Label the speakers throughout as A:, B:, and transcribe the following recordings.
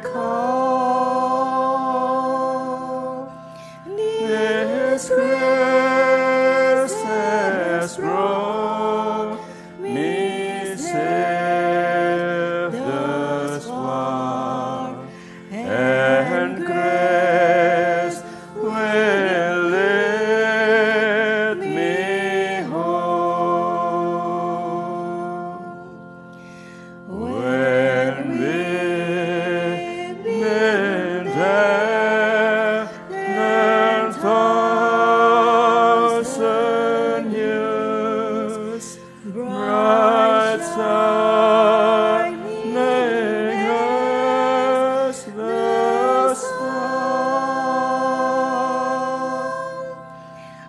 A: call. This grace has brought me safe thus far, and grace will lead me home. When women die and thousand years bright shining us thus far,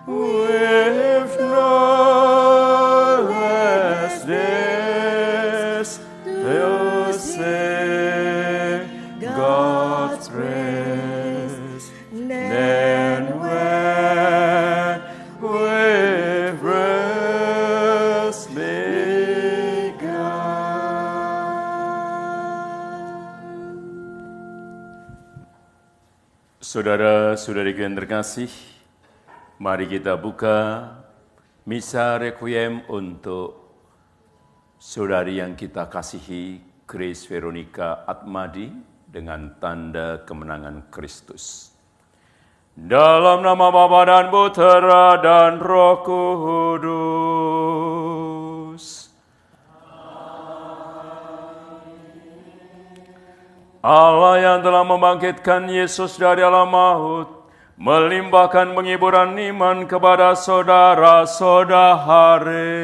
A: with no less days they'll sing God's praise. Then when with rest begun.
B: Saudara-saudariku yang terkasih, mari kita buka misa requiem untuk saudari yang kita kasihi, Grace Veronica Atmadi, dengan tanda kemenangan Kristus. Dalam nama Bapa dan Putera dan Roh Kudus. Allah yang telah membangkitkan Yesus dari alam maut, melimpahkan penghiburan iman kepada saudara-saudari.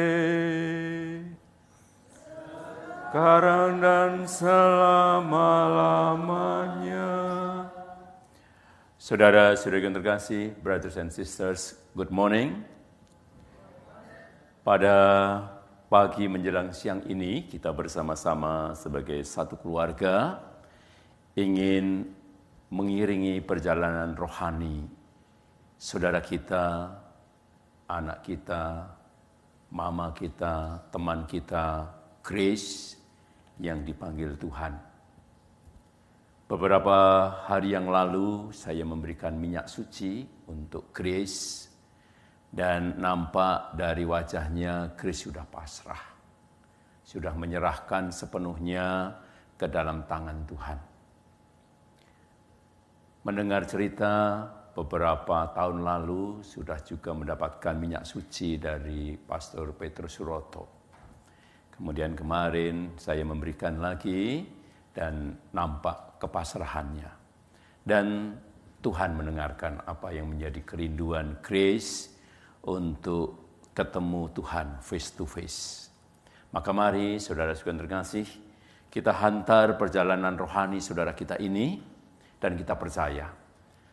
B: Sekarang dan selama-lamanya. Saudara-saudari yang terkasih, brothers and sisters, good morning. Pada pagi menjelang siang ini, kita bersama-sama sebagai satu keluarga ingin mengiringi perjalanan rohani saudara kita, anak kita, mama kita, teman kita, Grace yang dipanggil Tuhan. Beberapa hari yang lalu saya memberikan minyak suci untuk Grace dan nampak dari wajahnya Grace sudah pasrah, sudah menyerahkan sepenuhnya ke dalam tangan Tuhan. Mendengar cerita beberapa tahun lalu sudah juga mendapatkan minyak suci dari Pastor Petrus Suroto. Kemudian kemarin saya memberikan lagi dan nampak kepasrahannya. Dan Tuhan mendengarkan apa yang menjadi kerinduan Grace untuk ketemu Tuhan face to face. Maka mari saudara-saudara terkasih, kita hantar perjalanan rohani saudara kita ini. Dan kita percaya,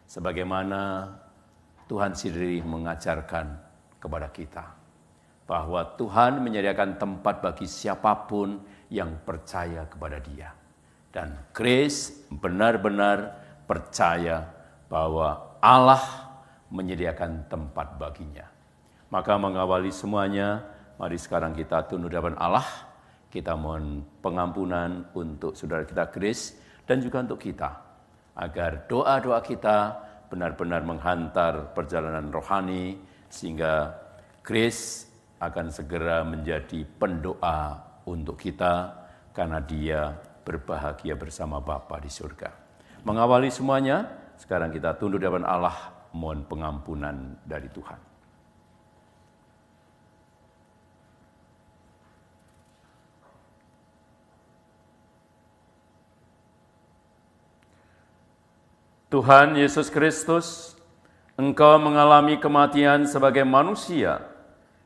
B: sebagaimana Tuhan sendiri mengajarkan kepada kita, bahwa Tuhan menyediakan tempat bagi siapapun yang percaya kepada Dia. Dan Grace benar-benar percaya bahwa Allah menyediakan tempat baginya. Maka mengawali semuanya, mari sekarang kita tunduk di hadapan Allah, kita mohon pengampunan untuk saudara kita Grace dan juga untuk kita, agar doa-doa kita benar-benar menghantar perjalanan rohani, sehingga Grace akan segera menjadi pendoa untuk kita, karena dia berbahagia bersama Bapa di surga. Mengawali semuanya, sekarang kita tunduk di hadapan Allah, mohon pengampunan dari Tuhan. Tuhan Yesus Kristus, Engkau mengalami kematian sebagai manusia,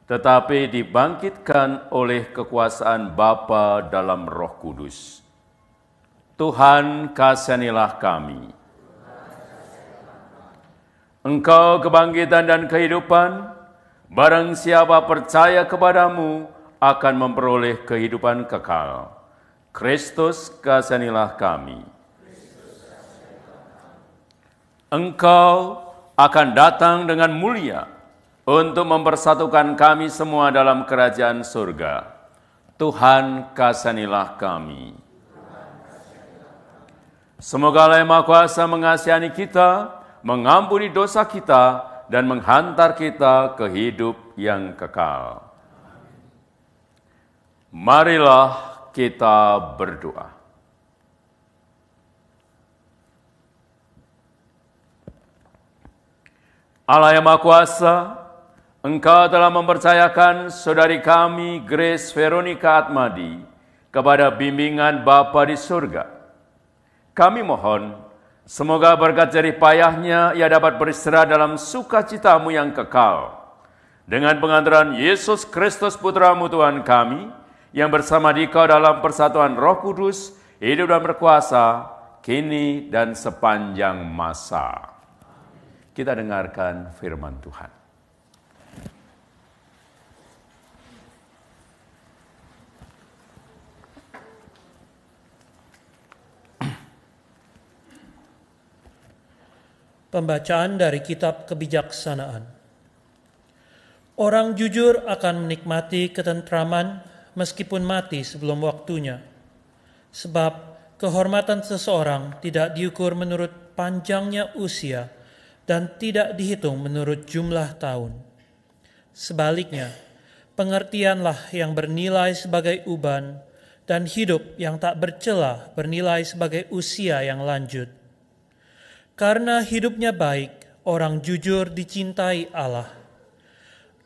B: tetapi dibangkitkan oleh kekuasaan Bapa dalam Roh Kudus. Tuhan, kasihanilah kami. Engkau kebangkitan dan kehidupan, barang siapa percaya kepadamu akan memperoleh kehidupan kekal. Kristus, kasihanilah kami. Engkau akan datang dengan mulia untuk mempersatukan kami semua dalam kerajaan surga. Tuhan, kasihanilah kami. Semoga Allah yang Maha Kuasa mengasihani kita, mengampuni dosa kita, dan menghantar kita ke hidup yang kekal. Marilah kita berdoa. Allah yang Maha Kuasa, Engkau telah mempercayakan saudari kami, Grace Veronica Atmadi, kepada bimbingan Bapa di surga. Kami mohon, semoga berkat jerih payahnya ia dapat beristirahat dalam sukacitamu yang kekal. Dengan pengantaran Yesus Kristus Putra-Mu Tuhan kami, yang bersama Dikau dalam persatuan Roh Kudus, hidup dan berkuasa, kini dan sepanjang masa. Kita dengarkan firman Tuhan.
C: Pembacaan dari Kitab Kebijaksanaan. Orang jujur akan menikmati ketentraman meskipun mati sebelum waktunya. Sebab kehormatan seseorang tidak diukur menurut panjangnya usia dan tidak dihitung menurut jumlah tahun. Sebaliknya, pengertianlah yang bernilai sebagai uban dan hidup yang tak bercela bernilai sebagai usia yang lanjut. Karena hidupnya baik, orang jujur dicintai Allah.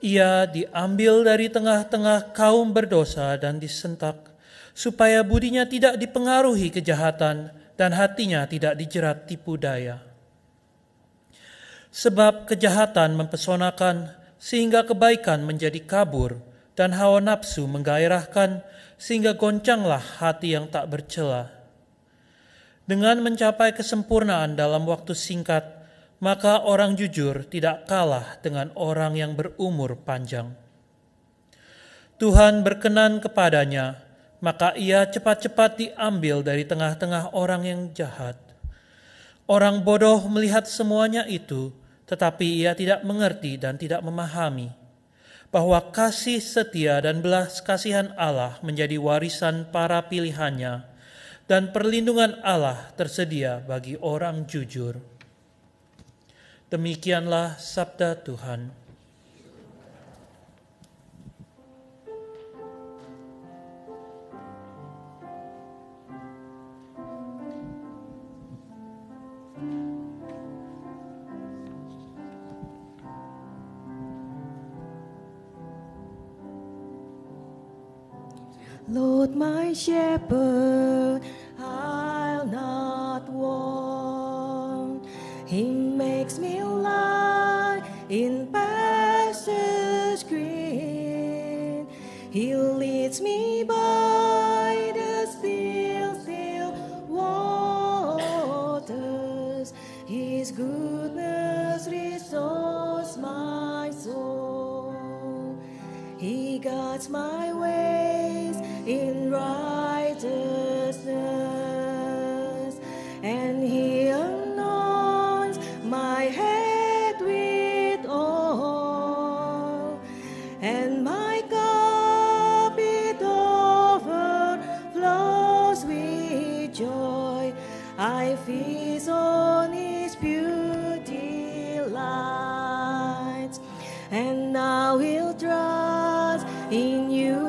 C: Ia diambil dari tengah-tengah kaum berdosa dan disentak, supaya budinya tidak dipengaruhi kejahatan dan hatinya tidak dijerat tipu daya. Sebab kejahatan mempesonakan sehingga kebaikan menjadi kabur, dan hawa nafsu menggairahkan sehingga goncanglah hati yang tak bercela. Dengan mencapai kesempurnaan dalam waktu singkat, maka orang jujur tidak kalah dengan orang yang berumur panjang. Tuhan berkenan kepadanya, maka ia cepat-cepat diambil dari tengah-tengah orang yang jahat. Orang bodoh melihat semuanya itu, tetapi ia tidak mengerti dan tidak memahami bahwa kasih setia dan belas kasihan Allah menjadi warisan para pilihannya, dan perlindungan Allah tersedia bagi orang jujur. Demikianlah sabda Tuhan.
A: Lord, my shepherd, I'll not want. He makes me lie in pastures green. He leads me by the still waters. His goodness restores my soul. He guides my ways in righteousness, and He anoints my head with oil, and my cup it overflows with joy. I feast on His beauty lights, and I will trust in You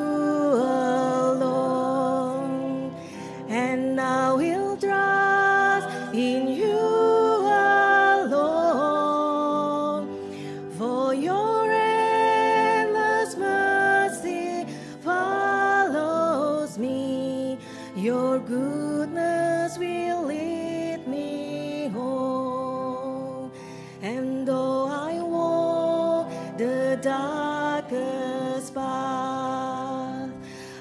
A: alone, and I will trust in You alone. For Your endless mercy follows me, Your goodness will lead me home. And though I walk the darkest path,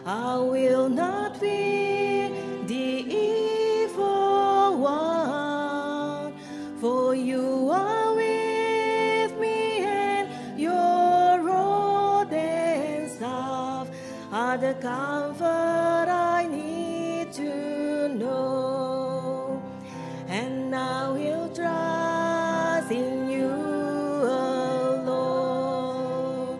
A: I will not fear the evil one, for You are with me, and Your rod and staff are the comfort I need to know. And I will trust in You alone.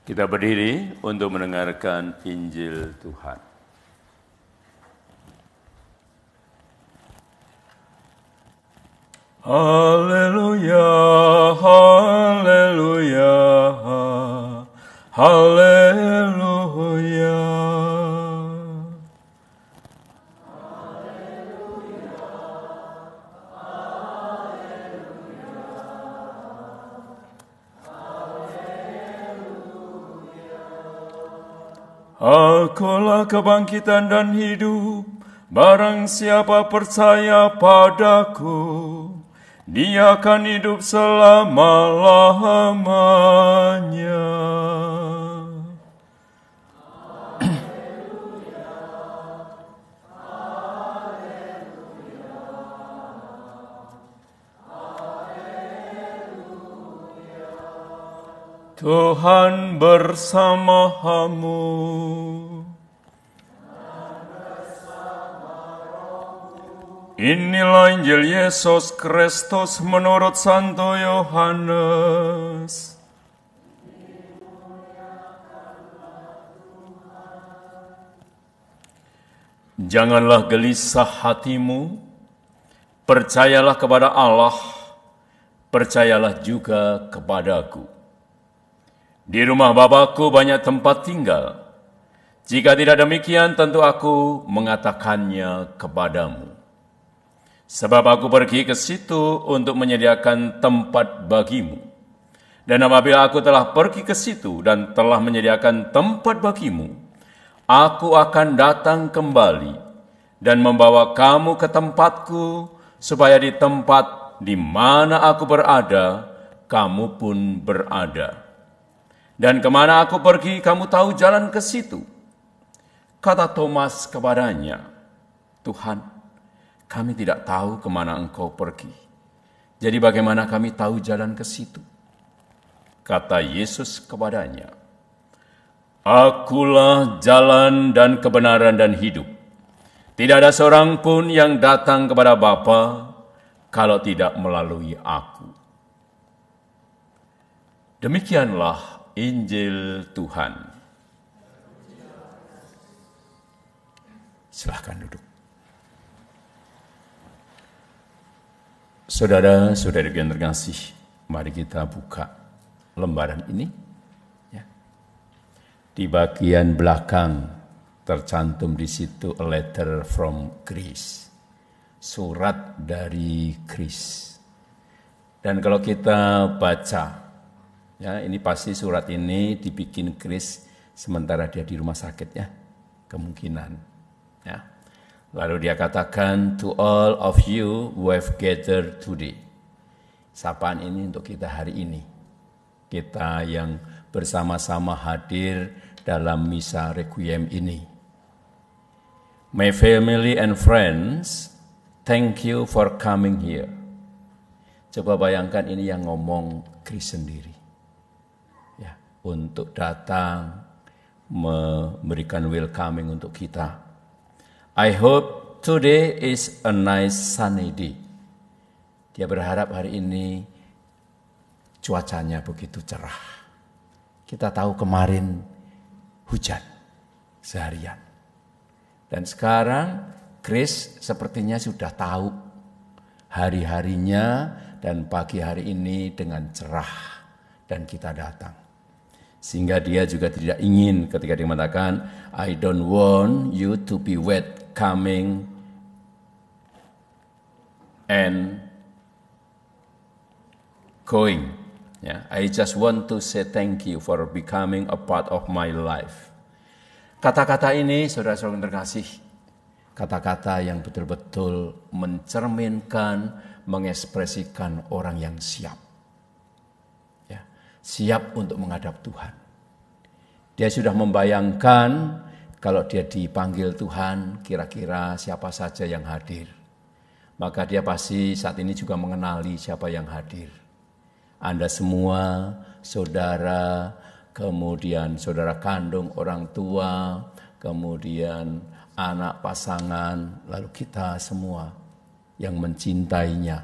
B: Kita berdiri untuk mendengarkan Injil Tuhan. Haleluya, haleluya, haleluya. Akulah kebangkitan dan hidup, barang siapa percaya padaku, dia akan hidup selama-lamanya. Tuhan bersamamu. Inilah Injil Yesus Kristus menurut Santo Yohanes. Janganlah gelisah hatimu, percayalah kepada Allah, percayalah juga kepadaku. Di rumah Bapa-Ku banyak tempat tinggal. Jika tidak demikian, tentu Aku mengatakannya kepadamu. Sebab Aku pergi ke situ untuk menyediakan tempat bagimu. Dan apabila Aku telah pergi ke situ dan telah menyediakan tempat bagimu, Aku akan datang kembali dan membawa kamu ke tempatku, supaya di tempat di mana Aku berada, kamu pun berada. Dan kemana Aku pergi, kamu tahu jalan ke situ. Kata Thomas kepadanya, Tuhan, kami tidak tahu kemana Engkau pergi. Jadi bagaimana kami tahu jalan ke situ? Kata Yesus kepadanya, Akulah jalan dan kebenaran dan hidup. Tidak ada seorang pun yang datang kepada Bapa kalau tidak melalui Aku. Demikianlah Injil Tuhan. Silakan duduk. Saudara-saudari yang terkasih, mari kita buka lembaran ini. Ya. Di bagian belakang tercantum di situ a letter from Greece, surat dari Greece. Dan kalau kita baca, ya, ini pasti surat ini dibikin Chris sementara dia di rumah sakit, ya, kemungkinan. Ya. Lalu dia katakan, to all of you who have gathered today. Sapaan ini untuk kita hari ini. Kita yang bersama-sama hadir dalam misa requiem ini. My family and friends, thank you for coming here. Coba bayangkan ini yang ngomong Chris sendiri. Untuk datang memberikan welcoming untuk kita. I hope today is a nice sunny day. Dia berharap hari ini cuacanya begitu cerah. Kita tahu kemarin hujan seharian. Dan sekarang Chris sepertinya sudah tahu hari-harinya dan pagi hari ini dengan cerah dan kita datang. Sehingga dia juga tidak ingin ketika dia mengatakan, I don't want you to be wet coming and going. Yeah, I just want to say thank you for becoming a part of my life. Kata-kata ini, saudara-saudara yang terkasih, kata-kata yang betul-betul mencerminkan, mengekspresikan orang yang siap. Siap untuk menghadap Tuhan. Dia sudah membayangkan kalau dia dipanggil Tuhan, kira-kira siapa saja yang hadir. Maka dia pasti saat ini juga mengenali siapa yang hadir. Anda semua, saudara, kemudian saudara kandung, orang tua, kemudian anak pasangan, lalu kita semua yang mencintainya.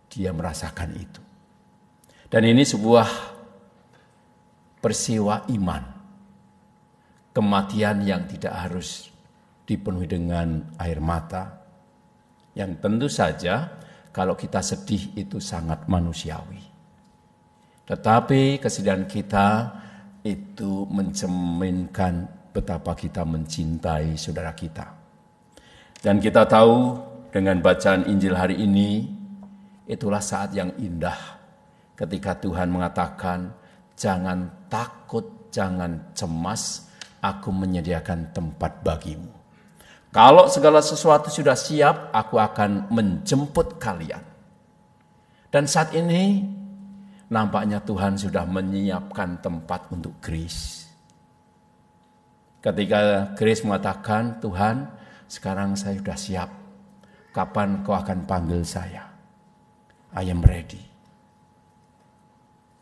B: Dia merasakan itu. Dan ini sebuah peristiwa iman. Kematian yang tidak harus dipenuhi dengan air mata. Yang tentu saja kalau kita sedih itu sangat manusiawi. Tetapi kesedihan kita itu mencerminkan betapa kita mencintai saudara kita. Dan kita tahu dengan bacaan Injil hari ini, itulah saat yang indah ketika Tuhan mengatakan, jangan takut, jangan cemas, aku menyediakan tempat bagimu. Kalau segala sesuatu sudah siap, aku akan menjemput kalian. Dan saat ini, nampaknya Tuhan sudah menyiapkan tempat untuk Grace. Ketika Grace mengatakan, Tuhan, sekarang saya sudah siap. Kapan kau akan panggil saya? I am ready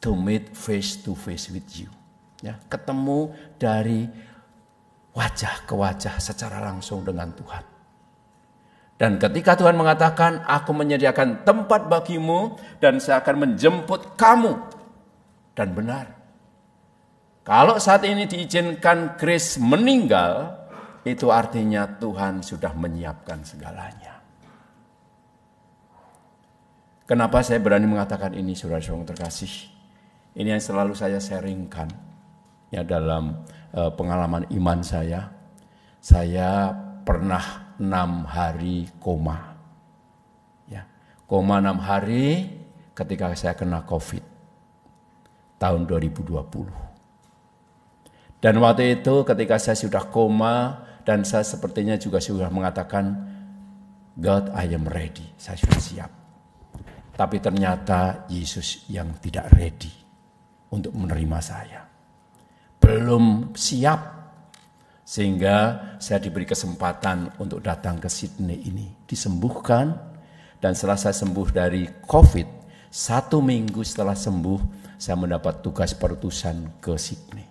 B: to meet face to face with you. Ya, ketemu dari wajah ke wajah secara langsung dengan Tuhan. Dan ketika Tuhan mengatakan, aku menyediakan tempat bagimu dan saya akan menjemput kamu. Dan benar. Kalau saat ini diizinkan Grace meninggal, itu artinya Tuhan sudah menyiapkan segalanya. Kenapa saya berani mengatakan ini, saudara-saudara terkasih? Ini yang selalu saya sharingkan ya dalam pengalaman iman saya. Saya pernah 6 hari koma. Ya, koma 6 hari ketika saya kena COVID tahun 2020. Dan waktu itu ketika saya sudah koma dan saya sepertinya juga sudah mengatakan, God, I am ready, saya sudah siap. Tapi ternyata Yesus yang tidak ready untuk menerima saya. Belum siap. Sehingga saya diberi kesempatan untuk datang ke Sydney ini. Disembuhkan. Dan setelah saya sembuh dari COVID, 1 minggu setelah sembuh, saya mendapat tugas perutusan ke Sydney.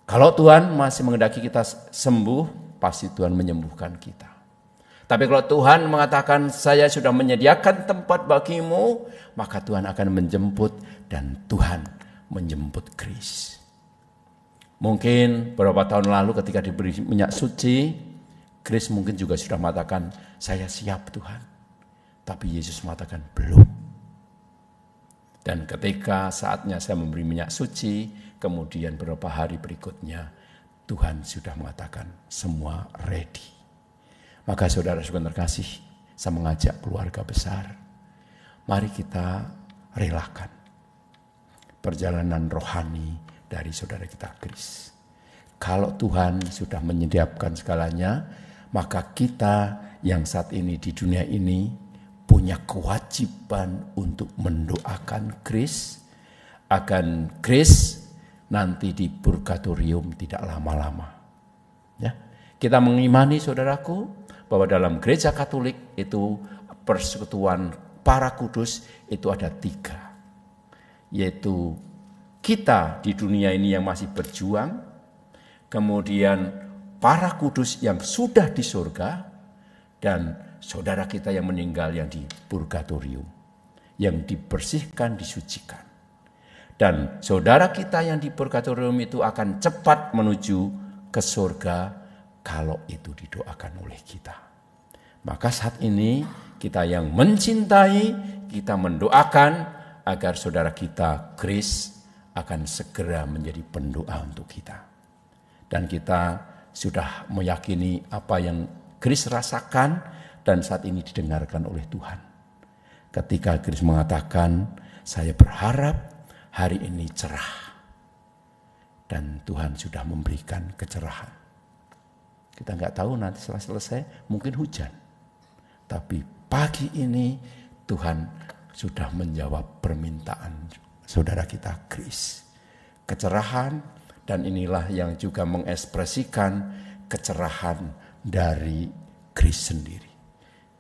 B: Kalau Tuhan masih menghendaki kita sembuh, pasti Tuhan menyembuhkan kita. Tapi kalau Tuhan mengatakan saya sudah menyediakan tempat bagimu, maka Tuhan akan menjemput dan Tuhan menjemput Grace. Mungkin beberapa tahun lalu ketika diberi minyak suci, Grace mungkin juga sudah mengatakan saya siap Tuhan. Tapi Yesus mengatakan belum. Dan ketika saatnya saya memberi minyak suci, kemudian beberapa hari berikutnya Tuhan sudah mengatakan semua ready. Maka saudara-saudara terkasih, saya mengajak keluarga besar, mari kita relakan perjalanan rohani dari saudara kita Grace. Kalau Tuhan sudah menyediakan segalanya, maka kita yang saat ini di dunia ini punya kewajiban untuk mendoakan Grace, agar Grace nanti di purgatorium tidak lama-lama. Ya, kita mengimani saudaraku, bahwa dalam gereja Katolik itu persekutuan para kudus itu ada 3. Yaitu kita di dunia ini yang masih berjuang, kemudian para kudus yang sudah di surga, dan saudara kita yang meninggal yang di purgatorium, yang dibersihkan, disucikan. Dan saudara kita yang di purgatorium itu akan cepat menuju ke surga, kalau itu didoakan oleh kita. Maka saat ini kita yang mencintai, kita mendoakan agar saudara kita Grace akan segera menjadi pendoa untuk kita. Dan kita sudah meyakini apa yang Grace rasakan dan saat ini didengarkan oleh Tuhan. Ketika Grace mengatakan, saya berharap hari ini cerah. Dan Tuhan sudah memberikan kecerahan. Kita nggak tahu nanti setelah selesai mungkin hujan. Tapi pagi ini Tuhan sudah menjawab permintaan saudara kita Grace. Kecerahan, dan inilah yang juga mengekspresikan kecerahan dari Grace sendiri.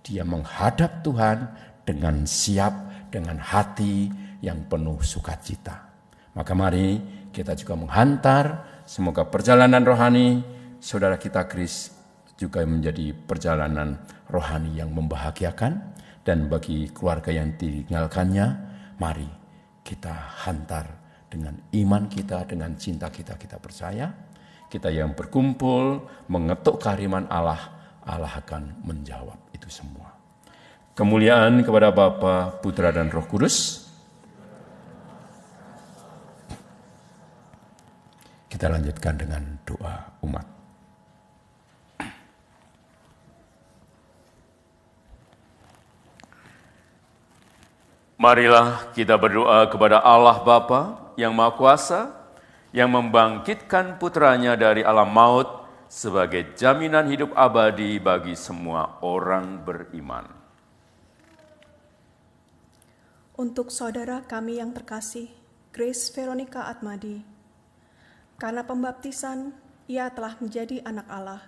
B: Dia menghadap Tuhan dengan siap, dengan hati yang penuh sukacita. Maka mari kita juga menghantar semoga perjalanan rohani saudara kita Grace juga menjadi perjalanan rohani yang membahagiakan. Dan bagi keluarga yang ditinggalkannya, mari kita hantar dengan iman kita, dengan cinta kita, kita percaya. Kita yang berkumpul mengetuk kehadiran Allah, Allah akan menjawab itu semua. Kemuliaan kepada Bapa, Putra dan Roh Kudus. Kita lanjutkan dengan doa umat. Marilah kita berdoa kepada Allah Bapa yang Maha Kuasa, yang membangkitkan putranya dari alam maut sebagai jaminan hidup abadi bagi semua orang beriman.
D: Untuk saudara kami yang terkasih, Grace Veronica Atmadi, karena pembaptisan ia telah menjadi anak Allah.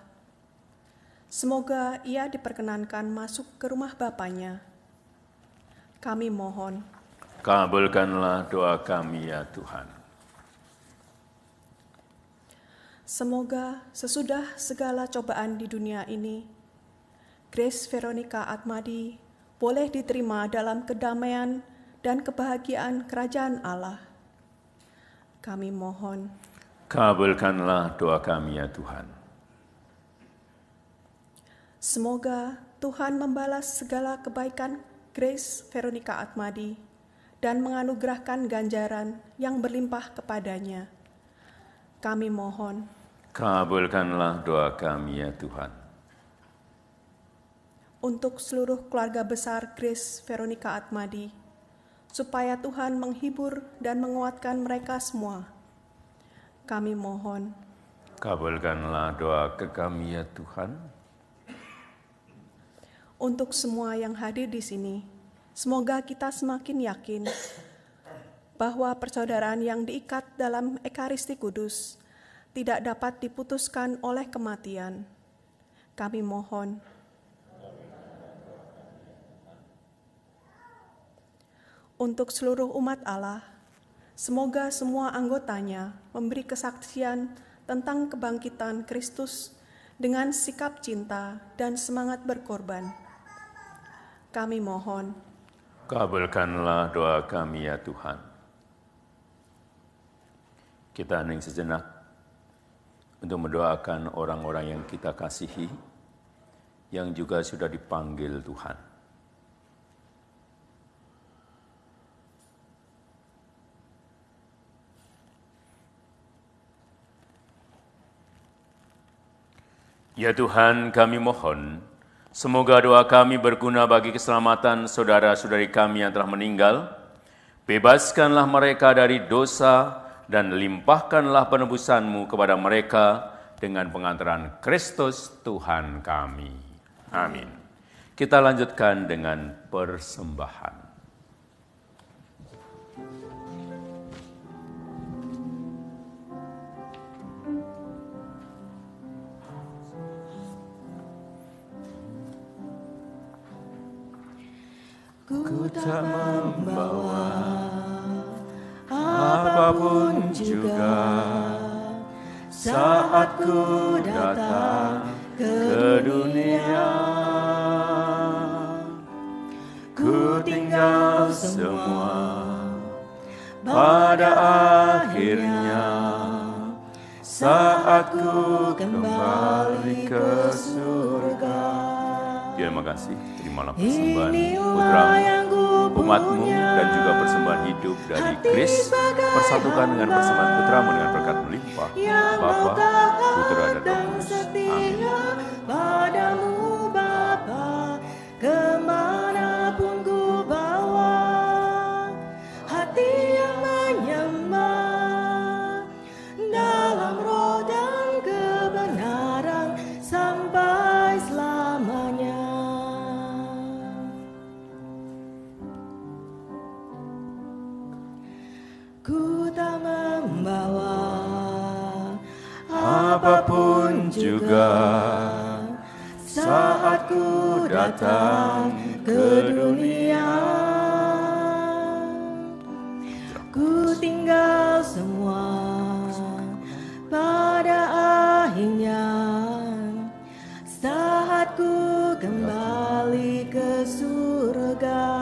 D: Semoga ia diperkenankan masuk ke rumah Bapanya. Kami mohon,
B: kabulkanlah doa kami ya Tuhan.
D: Semoga sesudah segala cobaan di dunia ini, Grace Veronica Atmadi boleh diterima dalam kedamaian dan kebahagiaan kerajaan Allah. Kami mohon,
B: kabulkanlah doa kami ya Tuhan.
D: Semoga Tuhan membalas segala kebaikan Grace Veronica Atmadi dan menganugerahkan ganjaran yang berlimpah kepadanya. Kami mohon,
B: kabulkanlah doa kami ya Tuhan.
D: Untuk seluruh keluarga besar Grace Veronica Atmadi, supaya Tuhan menghibur dan menguatkan mereka semua. Kami mohon,
B: kabulkanlah doa kami ya Tuhan.
D: Untuk semua yang hadir di sini, semoga kita semakin yakin bahwa persaudaraan yang diikat dalam Ekaristi Kudus tidak dapat diputuskan oleh kematian. Kami mohon, untuk seluruh umat Allah, semoga semua anggotanya memberi kesaksian tentang kebangkitan Kristus dengan sikap cinta dan semangat berkorban. Kami mohon,
B: kabulkanlah doa kami ya Tuhan. Kita hening sejenak untuk mendoakan orang-orang yang kita kasihi, yang juga sudah dipanggil Tuhan. Ya Tuhan, kami mohon, semoga doa kami berguna bagi keselamatan saudara-saudari kami yang telah meninggal. Bebaskanlah mereka dari dosa dan limpahkanlah penebusan-Mu kepada mereka dengan pengantaran Kristus Tuhan kami. Amin. Kita lanjutkan dengan persembahan. Ku tak membawa apapun juga saat ku datang ke dunia. Ku tinggal semua pada akhirnya saat ku kembali ke surga. Terima kasih, terimalah persembahan putramu, umatmu, dan juga persembahan hidup dari Kris. Persatukan dengan persembahan putramu dengan berkat melimpah, Bapa, Putra, dan Roh Kudus. Amin.
A: Padamu Bapa, kemanapun ku bawa hati yang menyembah dalam roh dan kebenaran sampai selamanya. Ku tak membawa
B: apapun juga saat ku datang ke dunia.
A: Ku tinggal semua pada akhirnya saat ku kembali ke surga.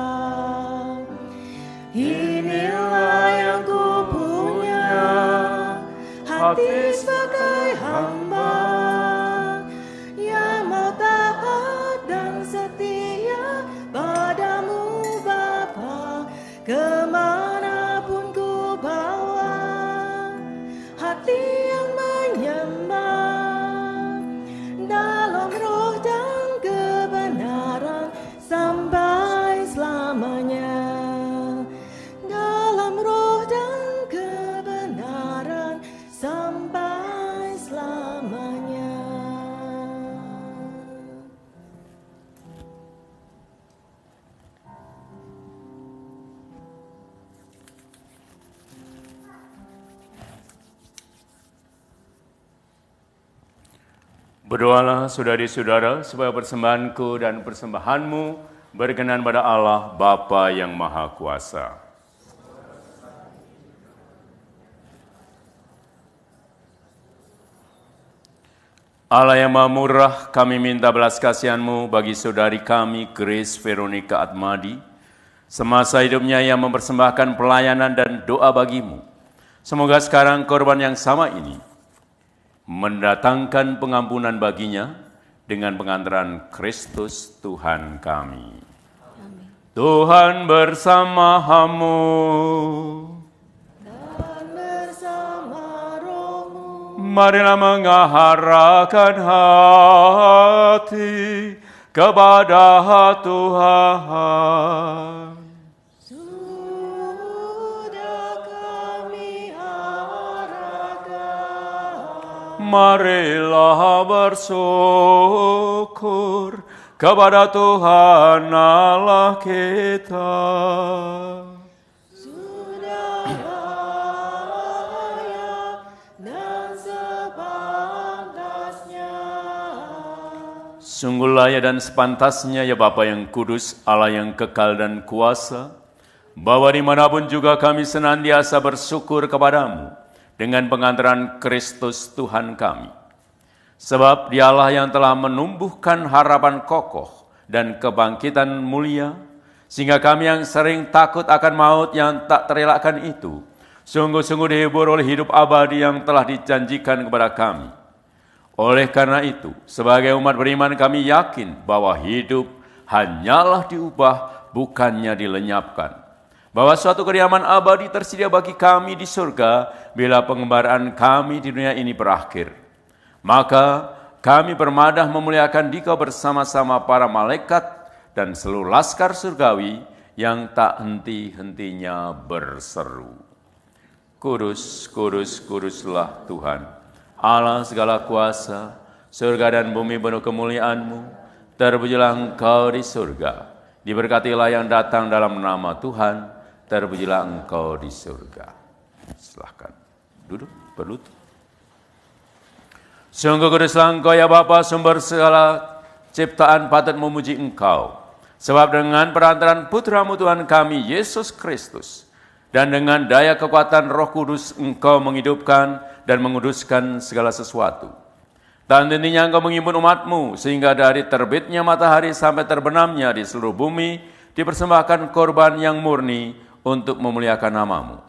A: Inilah mati sebagai hamba yang mau taat dan setia padamu Bapa, kemanapun ku bawa hati yang menyembah dalam roh dan kebenaran sampai selamanya. Dalam roh dan kebenaran sampai selamanya.
B: Berdoalah saudari-saudara supaya persembahanku dan persembahanmu berkenan pada Allah Bapa yang Maha Kuasa. Allah yang Maha Murah, kami minta belas kasihan-Mu bagi saudari kami, Grace Veronica Atmadi, semasa hidupnya yang mempersembahkan pelayanan dan doa bagi-Mu. Semoga sekarang korban yang sama ini mendatangkan pengampunan baginya dengan pengantaran Kristus Tuhan kami.
A: Amin.
B: Tuhan bersama-Mu.
A: Dan bersama rohmu.
B: Marilah mengarahkan hati kepada Tuhan.
A: Sudah kami arahkan.
B: Marilah bersyukur kepada Tuhan Allah kita.
A: Sudah layak dan sepantasnya.
B: Sungguh layak dan sepantasnya ya Bapa yang kudus, Allah yang kekal dan kuasa, bahwa dimanapun juga kami senantiasa bersyukur kepadamu dengan pengantaran Kristus Tuhan kami. Sebab Dialah yang telah menumbuhkan harapan kokoh dan kebangkitan mulia, sehingga kami yang sering takut akan maut yang tak terelakkan itu, sungguh-sungguh dihibur oleh hidup abadi yang telah dijanjikan kepada kami. Oleh karena itu, sebagai umat beriman kami yakin bahwa hidup hanyalah diubah, bukannya dilenyapkan. Bahwa suatu kediaman abadi tersedia bagi kami di surga bila pengembaraan kami di dunia ini berakhir. Maka kami bermadah memuliakan Dikau bersama-sama para malaikat dan seluruh laskar surgawi yang tak henti-hentinya berseru. Kudus, kudus, kuduslah Tuhan, Allah segala kuasa, surga dan bumi penuh kemuliaan-Mu. Terpujilah Engkau di surga, diberkatilah yang datang dalam nama Tuhan, terpujilah Engkau di surga. Silahkan duduk, berlutut. Sungguh kuduslah Engkau ya Bapa, sumber segala ciptaan patut memuji Engkau. Sebab dengan perantaran Putra-Mu Tuhan kami, Yesus Kristus, dan dengan daya kekuatan Roh Kudus Engkau menghidupkan dan menguduskan segala sesuatu. Dan tentunya Engkau menghimpun umat-Mu, sehingga dari terbitnya matahari sampai terbenamnya di seluruh bumi, dipersembahkan korban yang murni untuk memuliakan nama-Mu.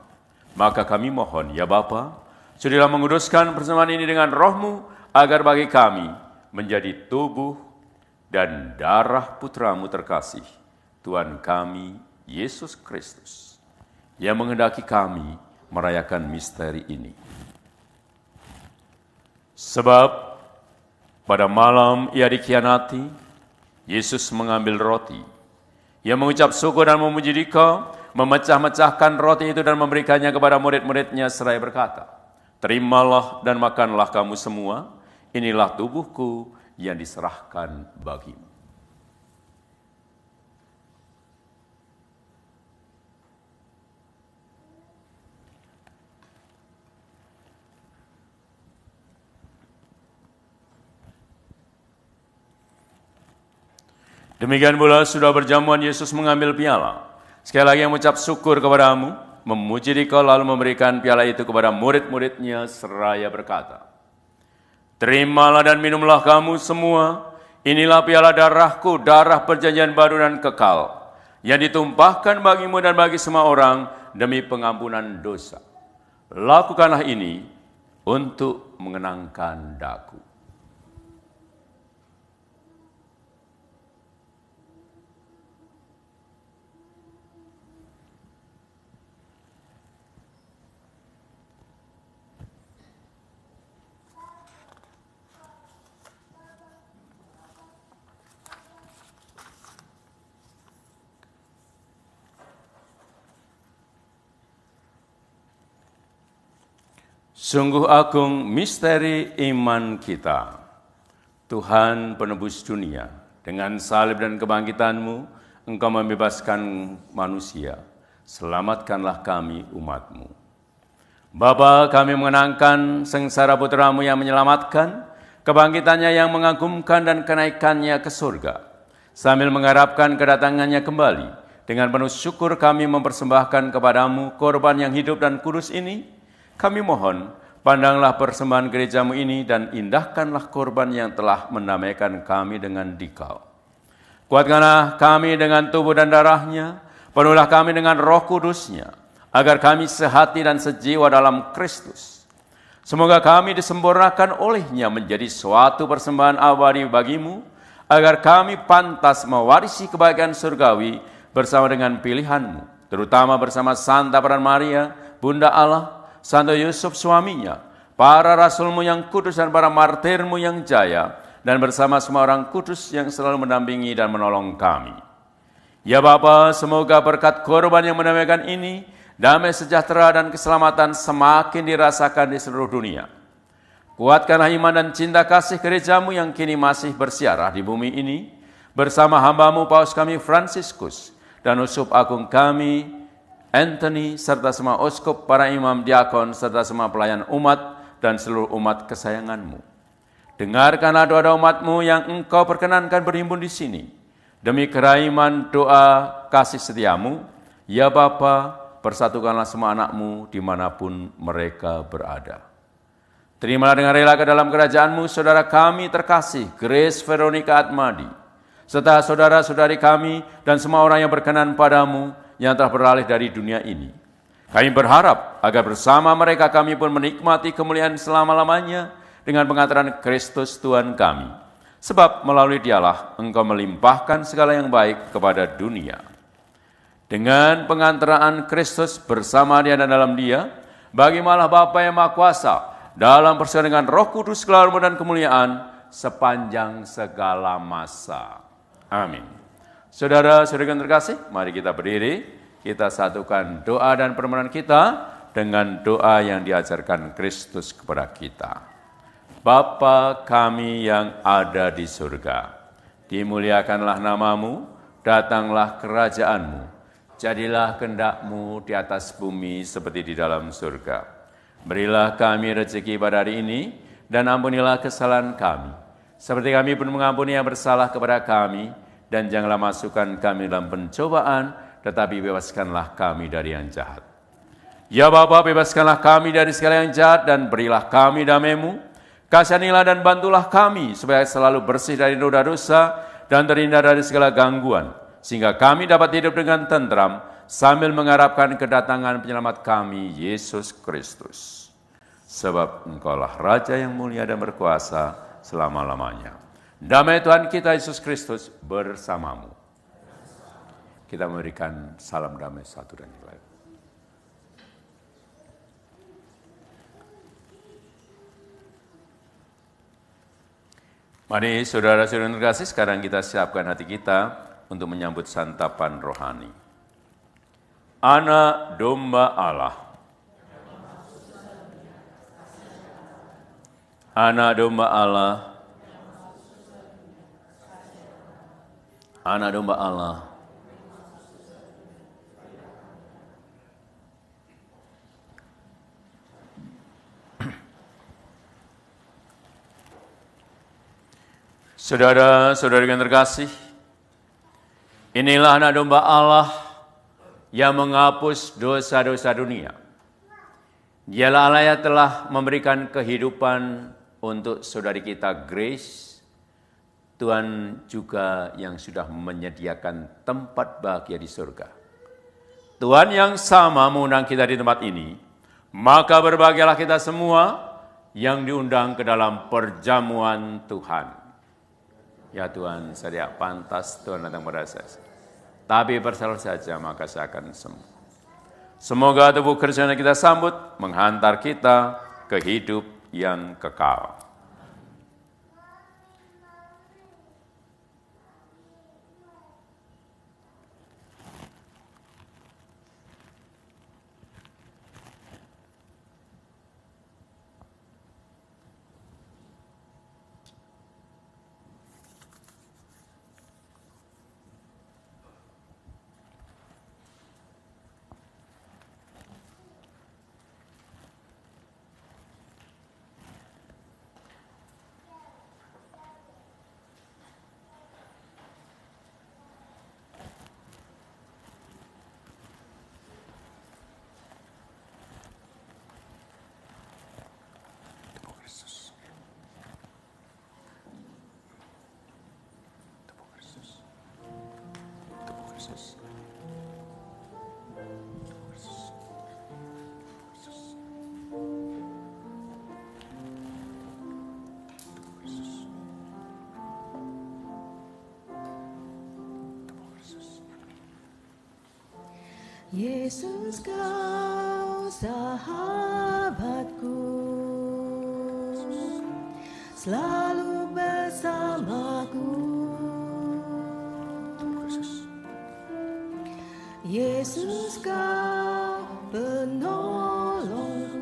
B: Maka kami mohon, ya Bapa, sudilah menguduskan persembahan ini dengan Roh-Mu, agar bagi kami menjadi tubuh dan darah Putra-Mu terkasih, Tuhan kami, Yesus Kristus, yang menghendaki kami merayakan misteri ini. Sebab pada malam ia dikhianati, Yesus mengambil roti. Ia mengucap syukur dan memuji Dikau, memecah-mecahkan roti itu dan memberikannya kepada murid-muridnya seraya berkata, "Terimalah dan makanlah kamu semua, inilah tubuhku yang diserahkan bagimu." Demikian pula sudah berjamuan Yesus mengambil piala. Sekali lagi yang mengucap syukur kepadamu, memuji Dikau lalu memberikan piala itu kepada murid-muridnya seraya berkata, "Terimalah dan minumlah kamu semua, inilah piala darahku, darah perjanjian baru dan kekal, yang ditumpahkan bagimu dan bagi semua orang demi pengampunan dosa. Lakukanlah ini untuk mengenangkan daku. Sungguh agung misteri iman kita. Tuhan penebus dunia, dengan salib dan kebangkitan-Mu, Engkau membebaskan manusia. Selamatkanlah kami umat-Mu. Bapa, kami mengenangkan sengsara putra-Mu yang menyelamatkan, kebangkitannya yang mengagumkan dan kenaikannya ke surga. Sambil mengharapkan kedatangannya kembali, dengan penuh syukur kami mempersembahkan kepadamu korban yang hidup dan kudus ini. Kami mohon, pandanglah persembahan gereja-Mu ini dan indahkanlah korban yang telah mendamaikan kami dengan Dikau. Kuatkanlah kami dengan tubuh dan darahnya, penuhlah kami dengan Roh Kudus-Nya, agar kami sehati dan sejiwa dalam Kristus. Semoga kami disempurnakan oleh-Nya menjadi suatu persembahan abadi bagi-Mu, agar kami pantas mewarisi kebahagiaan surgawi bersama dengan pilihan-Mu, terutama bersama Santa Peran Maria, Bunda Allah, Santo Yusuf suaminya, para rasul-Mu yang kudus dan para martir-Mu yang jaya, dan bersama semua orang kudus yang selalu mendampingi dan menolong kami. Ya Bapa, semoga berkat korban yang mendamaikan ini, damai sejahtera dan keselamatan semakin dirasakan di seluruh dunia. Kuatkanlah iman dan cinta kasih gereja-Mu yang kini masih bersiarah di bumi ini, bersama hamba-Mu Paus kami Fransiskus, dan uskup agung kami Anthony, serta semua uskup, para imam, diakon, serta semua pelayan umat, dan seluruh umat kesayangan-Mu. Dengarkanlah doa umat-Mu yang Engkau perkenankan berhimpun di sini. Demi kerahiman doa kasih setia-Mu, ya Bapa, persatukanlah semua anak-Mu dimanapun mereka berada. Terimalah dengan rela ke dalam kerajaan-Mu saudara kami terkasih, Grace Veronica Atmadi, serta saudara-saudari kami dan semua orang yang berkenan padamu, yang telah beralih dari dunia ini. Kami berharap agar bersama mereka kami pun menikmati kemuliaan selama-lamanya dengan pengantaran Kristus Tuhan kami. Sebab melalui Dialah Engkau melimpahkan segala yang baik kepada dunia. Dengan pengantaraan Kristus bersama Dia dan dalam Dia, bagi Allah Bapa yang Maha Kuasa, dalam persekutuan dengan Roh Kudus, segala hormat dan kemuliaan sepanjang segala masa. Amin. Saudara-saudara yang terkasih, mari kita berdiri, kita satukan doa dan permohonan kita dengan doa yang diajarkan Kristus kepada kita. Bapa kami yang ada di surga, dimuliakanlah nama-Mu, datanglah kerajaan-Mu, jadilah kehendak-Mu di atas bumi seperti di dalam surga. Berilah kami rezeki pada hari ini, dan ampunilah kesalahan kami, seperti kami pun mengampuni yang bersalah kepada kami. Dan janganlah masukkan kami dalam pencobaan, tetapi bebaskanlah kami dari yang jahat. Ya Bapa, bebaskanlah kami dari segala yang jahat, dan berilah kami damai-Mu. Kasihanilah dan bantulah kami, supaya selalu bersih dari noda dosa, dan terhindar dari segala gangguan, sehingga kami dapat hidup dengan tentram, sambil mengharapkan kedatangan penyelamat kami, Yesus Kristus. Sebab Engkaulah Raja yang mulia dan berkuasa selama-lamanya. Damai Tuhan kita Yesus Kristus bersamamu. Kita memberikan salam damai satu dan yang lain. Mari saudara-saudara yang terkasih, sekarang kita siapkan hati kita untuk menyambut santapan rohani. Anak domba Allah. Anak domba Allah. Anak domba Allah. Saudara-saudari yang terkasih, inilah anak domba Allah yang menghapus dosa-dosa dunia. Dialah Allah yang telah memberikan kehidupan untuk saudari kita Grace. Tuhan juga yang sudah menyediakan tempat bahagia di surga. Tuhan yang sama mengundang kita di tempat ini, maka berbahagialah kita semua yang diundang ke dalam perjamuan Tuhan. Ya Tuhan, saya tidak pantas Tuhan datang pada saya. Tapi bersalah saja maka saya akan sembuh. Semoga tubuh Kristus yang kita sambut menghantar kita ke hidup yang kekal.
A: Yesus, kau sahabatku, selalu bersamaku. Yesus, kau penolongku,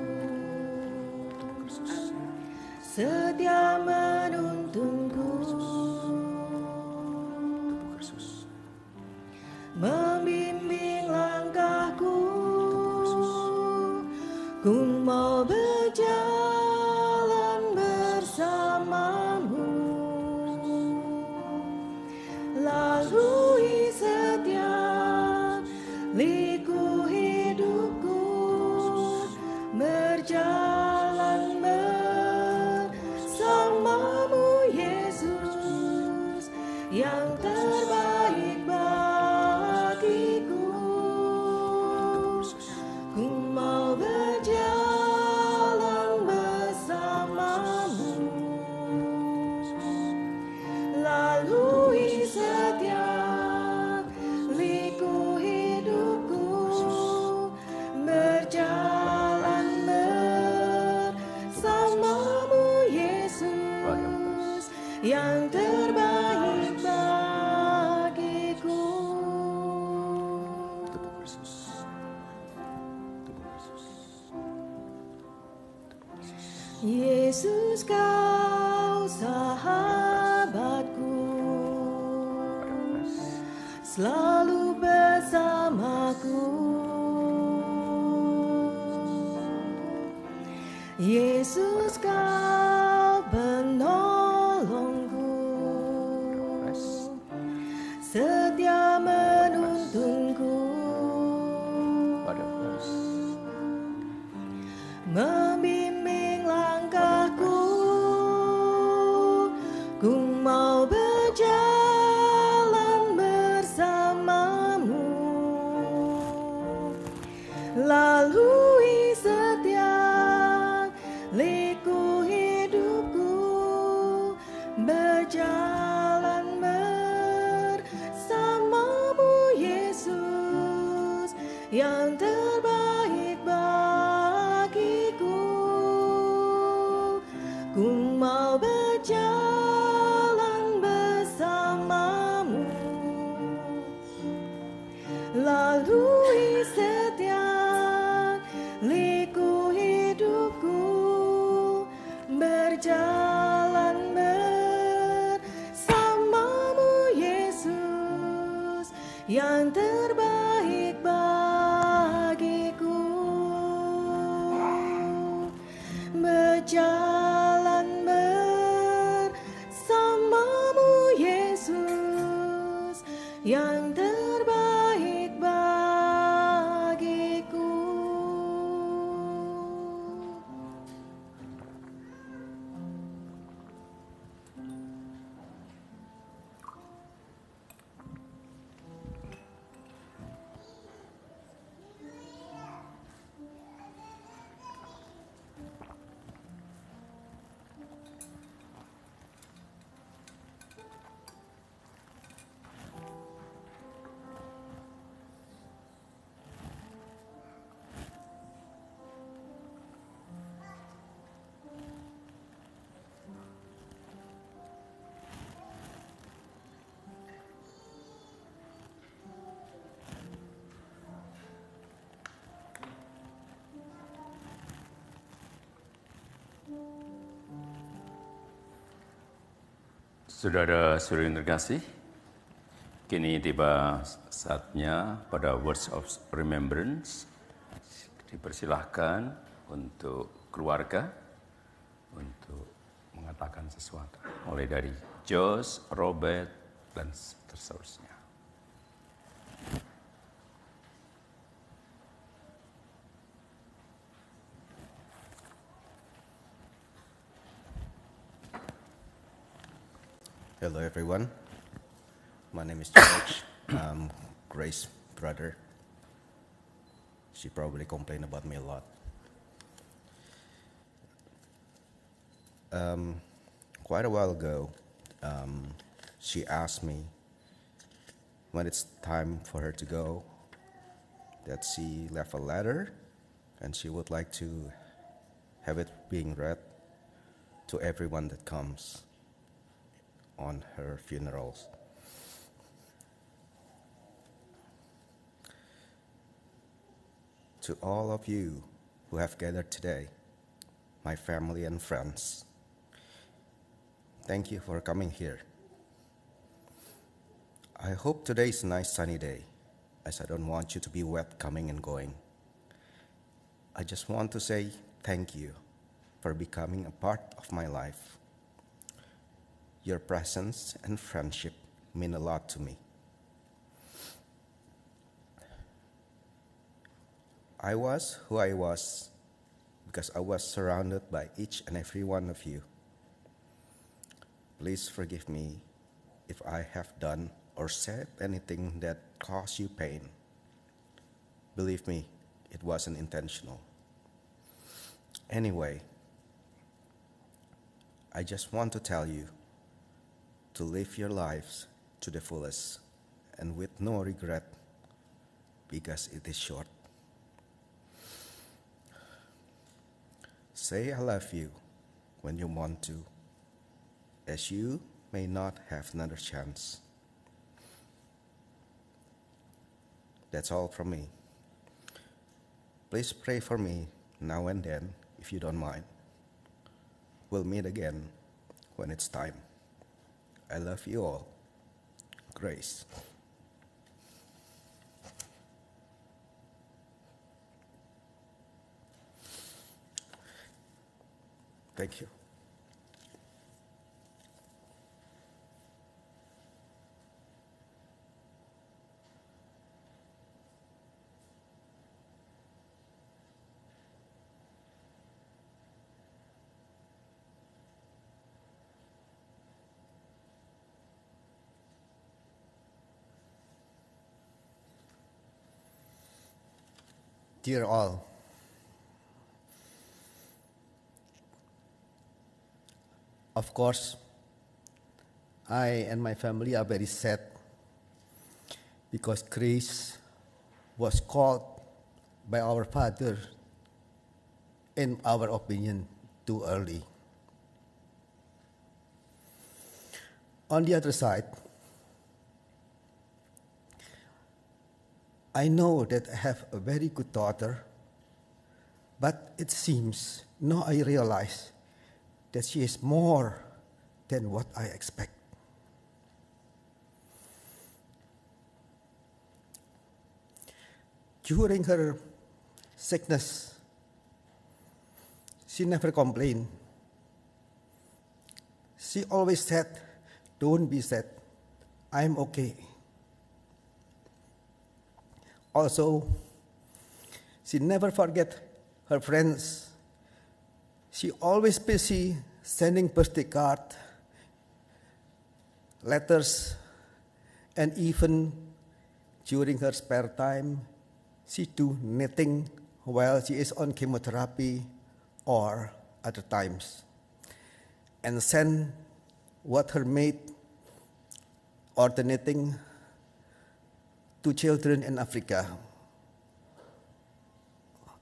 A: setia menuntunku, membimbing langkahku. Ku mau berjalan bersamamu, lalui setiap liku hidupku, berjalan bersamamu Yesus, yang terbaik bagiku. Ku mau berjalan bersamamu, lalui setiap liku hidupku, berjalan bersamamu Yesus, yang terbaik bagiku. Yesus, kau sahabatku, selalu bersamaku. Yesus, kau penolongku, setia menuntunku, membimbing langkahku. Ku mau berjalan bersamamu, lalui setiap liku hidupku, berjalan bersamamu Yesus, yang terbaik bagiku. Ku mau berjalan bersamamu, lalui setiap liku hidupku, berjalan bersamamu Yesus, yang terbaik bagiku. Berjalan bersamamu Yesus, yang terbaik bagiku.
B: Saudara-saudari yang terkasih, kini tiba saatnya pada Words of Remembrance dipersilahkan untuk keluarga untuk mengatakan sesuatu. Mulai dari Jos, Robert, dan seterusnya.
E: Hello everyone, my name is George. I'm Grace's brother. She probably complained about me a lot. Quite a while ago, she asked me when it's time for her to go, that she left a letter and she would like to have it being read to everyone that comes on her funerals. To all of you who have gathered today, my family and friends, thank you for coming here. I hope today is a nice sunny day, as I don't want you to be wet coming and going. I just want to say thank you for becoming a part of my life. Your presence and friendship mean a lot to me. I was who I was because I was surrounded by each and every one of you. Please forgive me if I have done or said anything that caused you pain. Believe me, it wasn't intentional. Anyway, I just want to tell you to live your lives to the fullest and with no regret, because it is short. Say I love you when you want to, as you may not have another chance. That's all from me. Please pray for me now and then, if you don't mind. We'll meet again when it's time. I love you all. Grace. Thank you. Dear all, of course, I and my family are very sad because Grace was called by our father, in our opinion, too early. On the other side, I know that I have a very good daughter, but it seems, now I realize that she is more than what I expect. During her sickness, she never complained. She always said, "Don't be sad, I'm okay." Also, she never forget her friends. She always busy sending birthday card, letters, and even during her spare time, she do knitting while she is on chemotherapy or other times, and send what her maid or the knitting to children in Africa.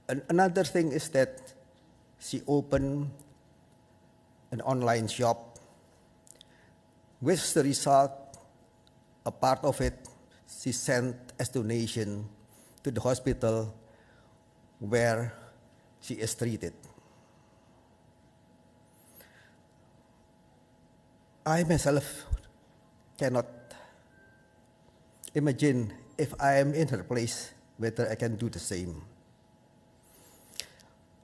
E: Another thing is that she opened an online shop, with the result, a part of it she sent as donation to the hospital where she is treated. I myself cannot imagine if I am in her place, whether I can do the same.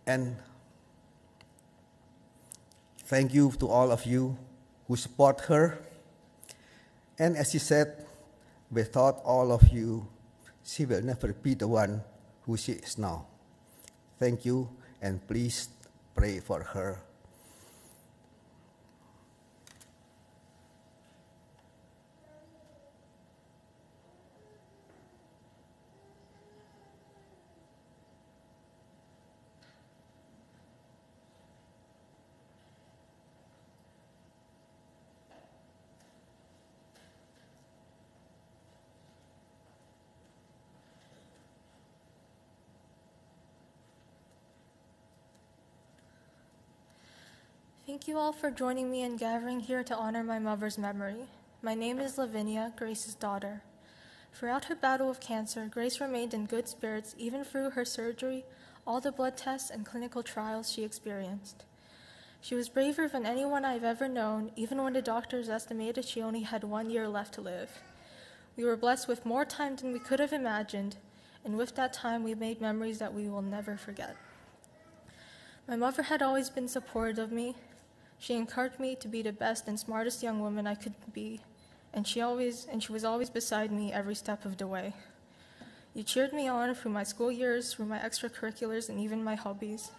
E: And thank you to all of you who support her. And as she said, without all of you, she will never be the one who she is now. Thank you, and please pray for her.
F: Thank you all for joining me in gathering here to honor my mother's memory. My name is Lavinia, Grace's daughter. Throughout her battle with cancer, Grace remained in good spirits even through her surgery, all the blood tests and clinical trials she experienced. She was braver than anyone I've ever known, even when the doctors estimated she only had 1 year left to live. We were blessed with more time than we could have imagined, and with that time we made memories that we will never forget. My mother had always been supportive of me. She encouraged me to be the best and smartest young woman I could be, and she was always beside me every step of the way. You cheered me on through my school years, through my extracurriculars, and even my hobbies.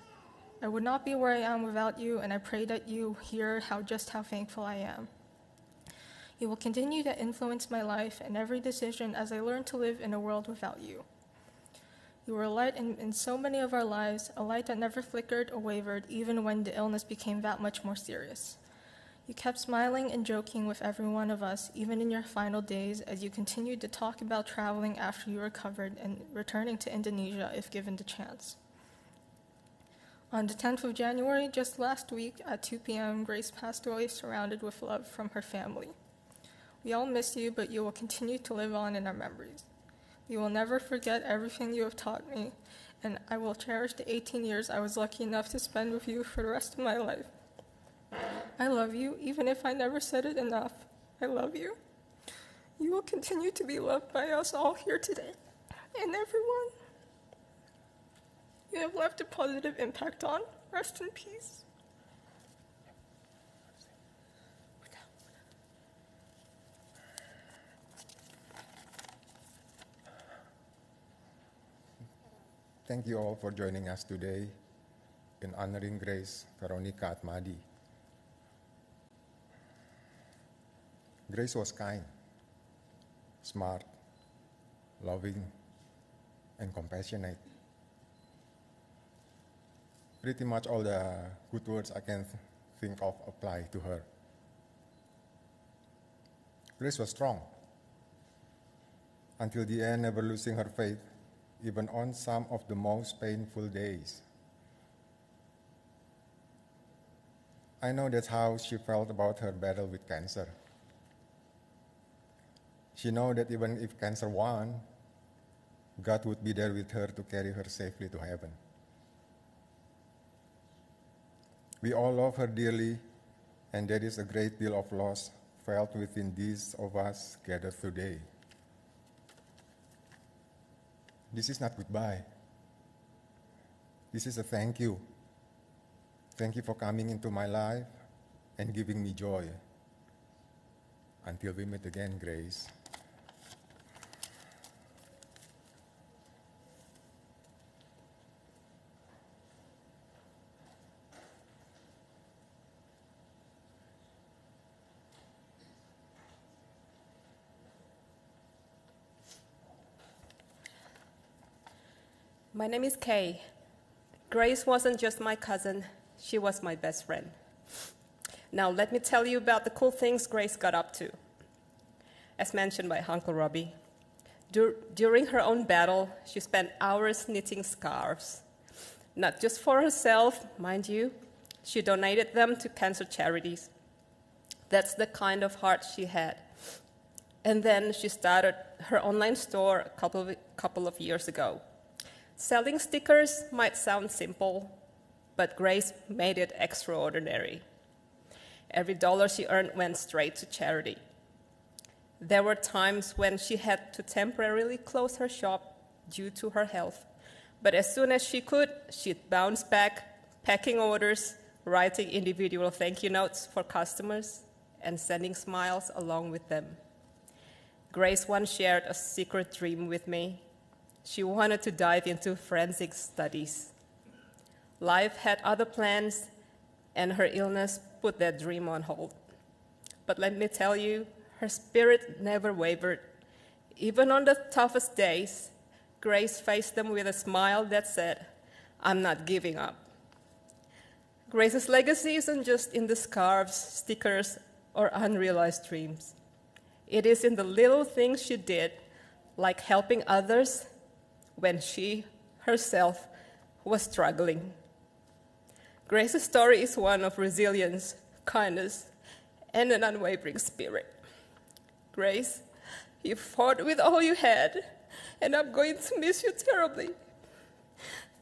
F: I would not be where I am without you, and I pray that you hear just how thankful I am. You will continue to influence my life and every decision as I learn to live in a world without you. You were a light in so many of our lives, a light that never flickered or wavered, even when the illness became that much more serious. You kept smiling and joking with every one of us, even in your final days, as you continued to talk about traveling after you recovered and returning to Indonesia if given the chance. On the 10th of January, just last week, at 2 p.m., Grace passed away surrounded with love from her family. We all miss you, but you will continue to live on in our memories. You will never forget everything you have taught me, and I will cherish the 18 years I was lucky enough to spend with you for the rest of my life. I love you, even if I never said it enough. I love you. You will continue to be loved by us all here today, and everyone you have left a positive impact on. Rest in peace.
G: Thank you all for joining us today in honoring Grace Veronica Atmadi. Grace was kind, smart, loving, and compassionate. Pretty much all the good words I can think of apply to her. Grace was strong until the end, never losing her faith, even on some of the most painful days. I know that's how she felt about her battle with cancer. She knows that even if cancer won, God would be there with her to carry her safely to heaven. We all love her dearly, and there is a great deal of loss felt within these of us gathered today. This is not goodbye. This is a thank you. Thank you for coming into my life and giving me joy. Until we meet again, Grace.
H: My name is Kay. Grace wasn't just my cousin, she was my best friend. Now let me tell you about the cool things Grace got up to. As mentioned by Uncle Robbie, during her own battle, she spent hours knitting scarves. Not just for herself, mind you, she donated them to cancer charities. That's the kind of heart she had. And then she started her online store a couple of years ago. Selling stickers might sound simple, but Grace made it extraordinary. Every dollar she earned went straight to charity. There were times when she had to temporarily close her shop due to her health. But as soon as she could, she'd bounce back, packing orders, writing individual thank you notes for customers, and sending smiles along with them. Grace once shared a secret dream with me. She wanted to dive into forensic studies. Life had other plans, and her illness put that dream on hold. But let me tell you, her spirit never wavered. Even on the toughest days, Grace faced them with a smile that said, "I'm not giving up." Grace's legacy isn't just in the scarves, stickers, or unrealized dreams. It is in the little things she did, like helping others when she herself was struggling. Grace's story is one of resilience, kindness, and an unwavering spirit. Grace, you fought with all you had, and I'm going to miss you terribly.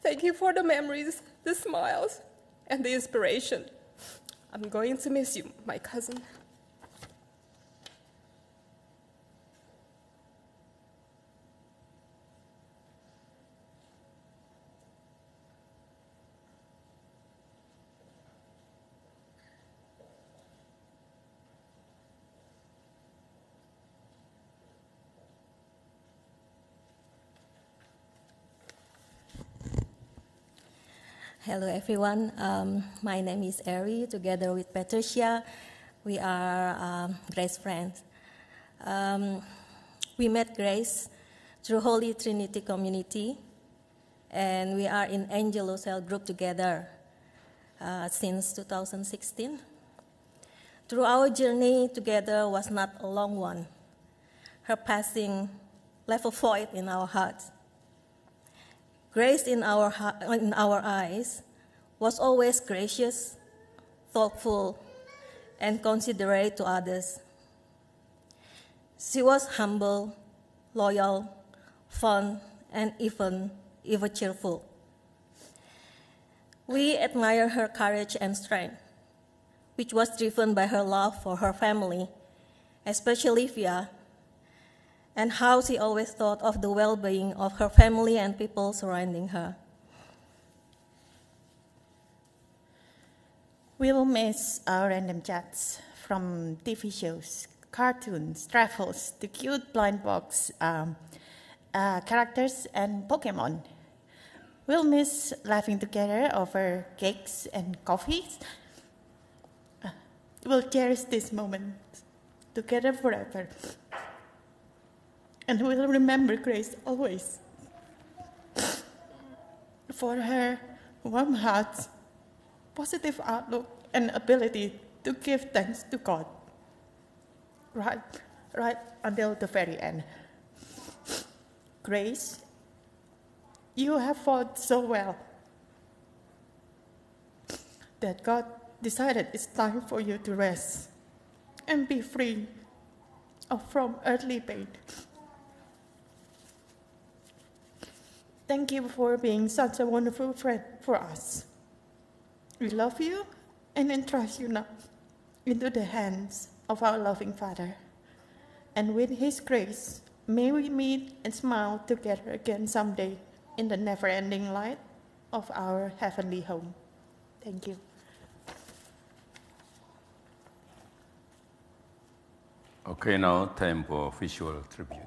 H: Thank you for the memories, the smiles, and the inspiration. I'm going to miss you, my cousin.
I: Hello everyone, my name is Eri. Together with Patricia, we are Grace friends. We met Grace through Holy Trinity Community, and we are in Angelo Cell group together since 2016. Through our journey together was not a long one. Her passing left a void in our hearts. Grace in our eyes was always gracious, thoughtful, and considerate to others. She was humble, loyal, fun, and even cheerful. We admire her courage and strength, which was driven by her love for her family, especially Via, and how she always thought of the well-being of her family and people surrounding her.
J: We will miss our random chats from TV shows, cartoons, travels, to cute blind box characters and Pokemon. We'll miss laughing together over cakes and coffees. We'll cherish this moment together forever. And we'll remember Grace always for her warm heart, positive outlook, and ability to give thanks to God right until the very end. Grace, you have fought so well that God decided it's time for you to rest and be free from earthly pain. Thank you for being such a wonderful friend for us. We love you and entrust you now into the hands of our loving Father. And with His grace, may we meet and smile together again someday in the never-ending light of our heavenly home. Thank you.
B: Okay, now time for visual tribute.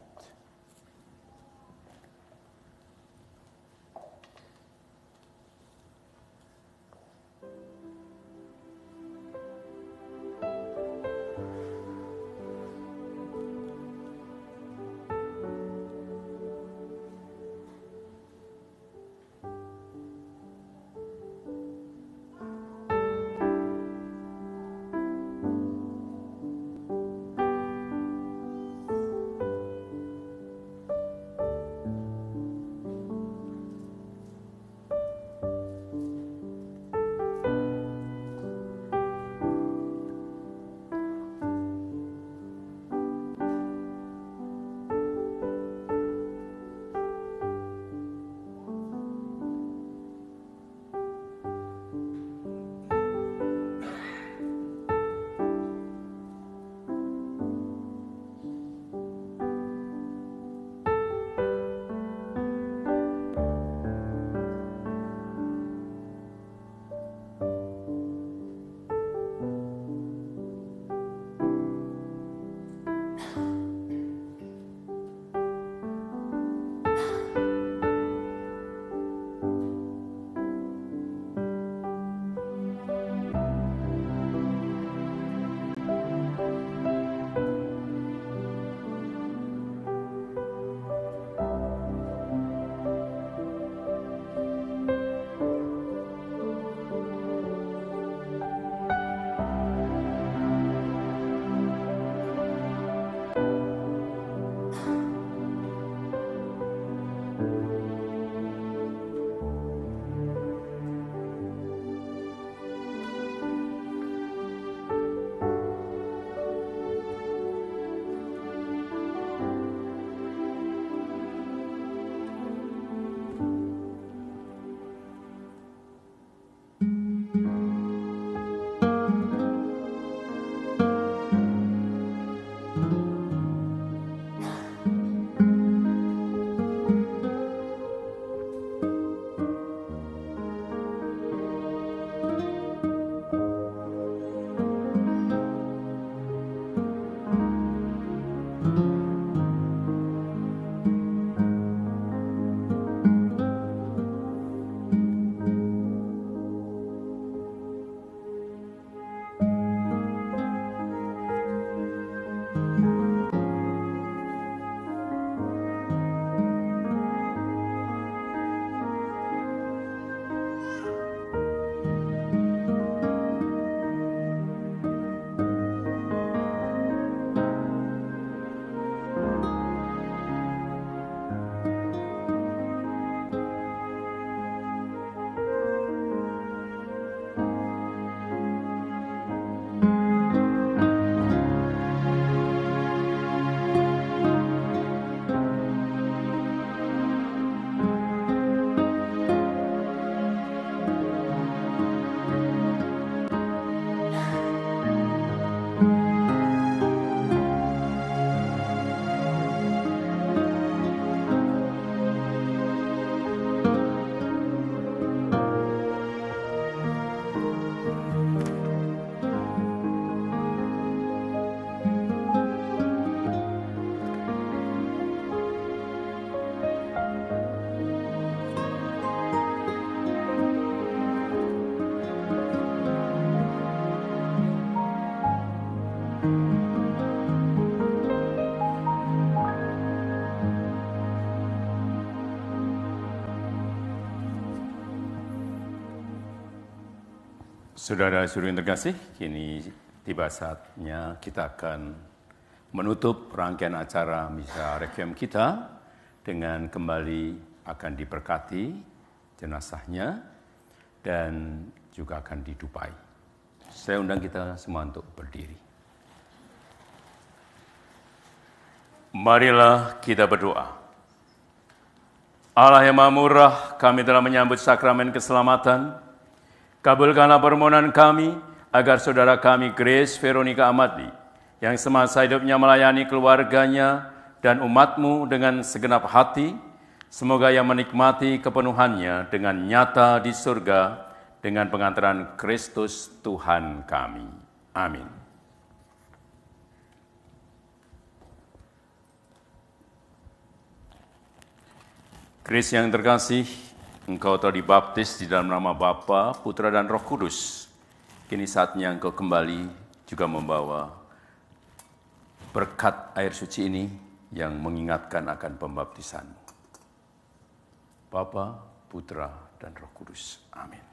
B: Saudara-saudari yang terkasih, kini tiba saatnya kita akan menutup rangkaian acara misa requiem kita dengan kembali akan diberkati jenazahnya dan juga akan didupai. Saya undang kita semua untuk berdiri. Marilah kita berdoa. Allah yang Maha Murah, kami telah menyambut sakramen keselamatan. Kabulkanlah permohonan kami agar saudara kami Grace Veronica Amadli yang semasa hidupnya melayani keluarganya dan umat-Mu dengan segenap hati, semoga yang menikmati kepenuhannya dengan nyata di surga dengan pengantaran Kristus Tuhan kami. Amin. Grace yang terkasih, engkau telah dibaptis di dalam nama Bapa, Putra, dan Roh Kudus. Kini saatnya engkau kembali juga membawa berkat air suci ini yang mengingatkan akan pembaptisan. Bapa, Putra, dan Roh Kudus. Amin.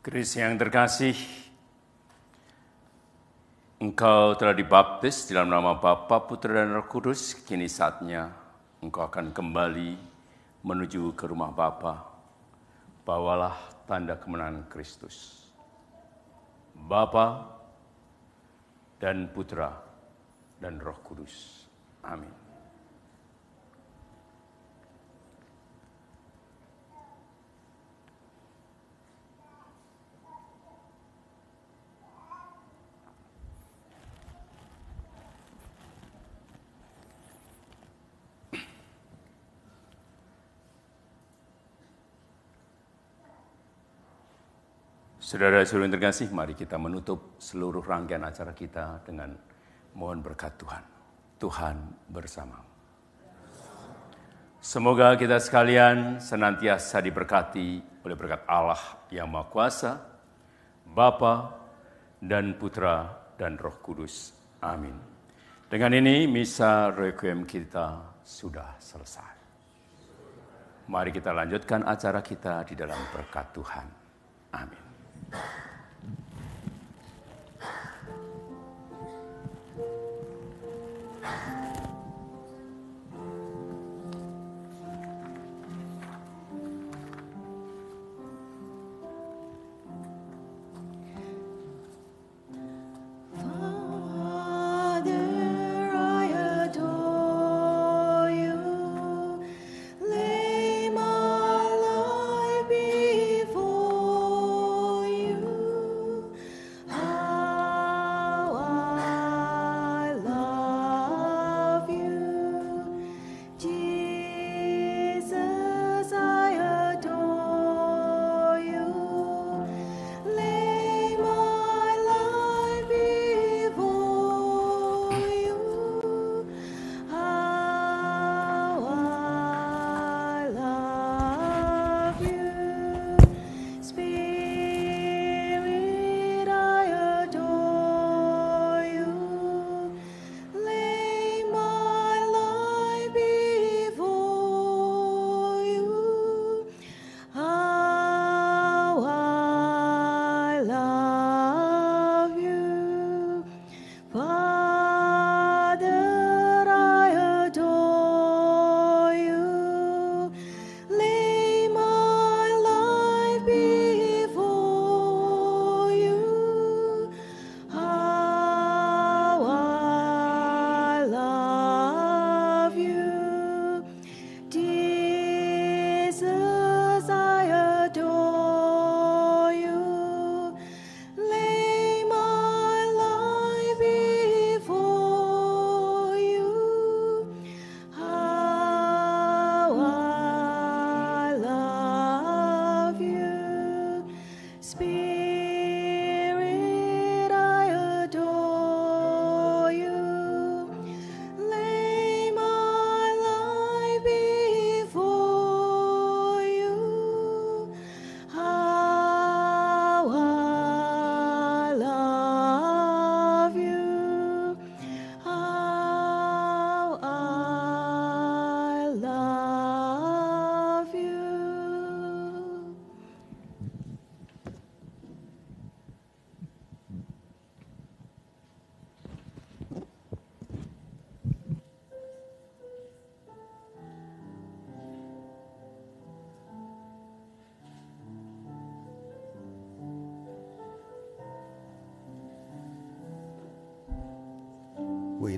B: Grace yang terkasih, engkau telah dibaptis di dalam nama Bapa, Putra, dan Roh Kudus. Kini saatnya engkau akan kembali menuju ke rumah Bapa. Bawalah tanda kemenangan Kristus. Bapa dan Putra dan Roh Kudus. Amin. Saudara-saudari yang terkasih, mari kita menutup seluruh rangkaian acara kita dengan mohon berkat Tuhan. Tuhan bersamamu. Semoga kita sekalian senantiasa diberkati oleh berkat Allah yang Maha Kuasa, Bapa dan Putra dan Roh Kudus. Amin. Dengan ini misa requiem kita sudah selesai. Mari kita lanjutkan acara kita di dalam berkat Tuhan. Amin.
A: Lay my life before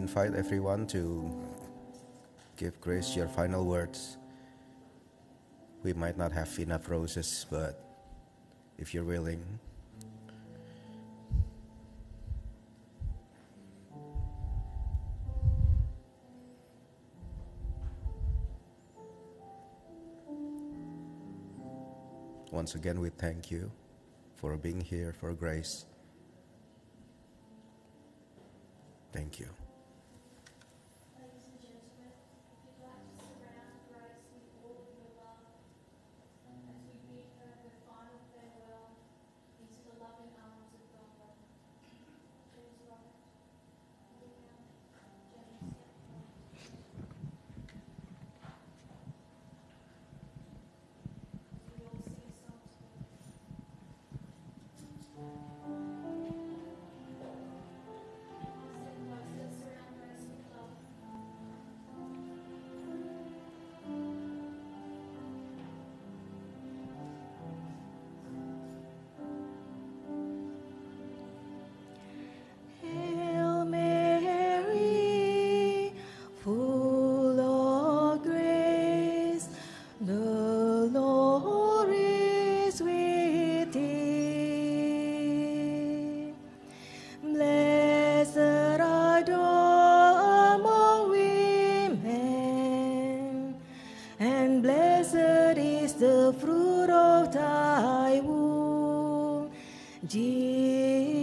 E: invite everyone to give Grace your final words. We might not have enough roses, but if you're willing. Once again, we thank you for being here, for Grace. Thank you.
K: Ladies and gentlemen, if you'd like to surround Grace with all of your love as we bid her her final farewell into the loving arms of God. Please, Robert, James. We all sing a song
A: Hail Mary, full of grace, the Lord is with thee. Blessed art thou among women, and blessed is the fruit of thy womb, Jesus.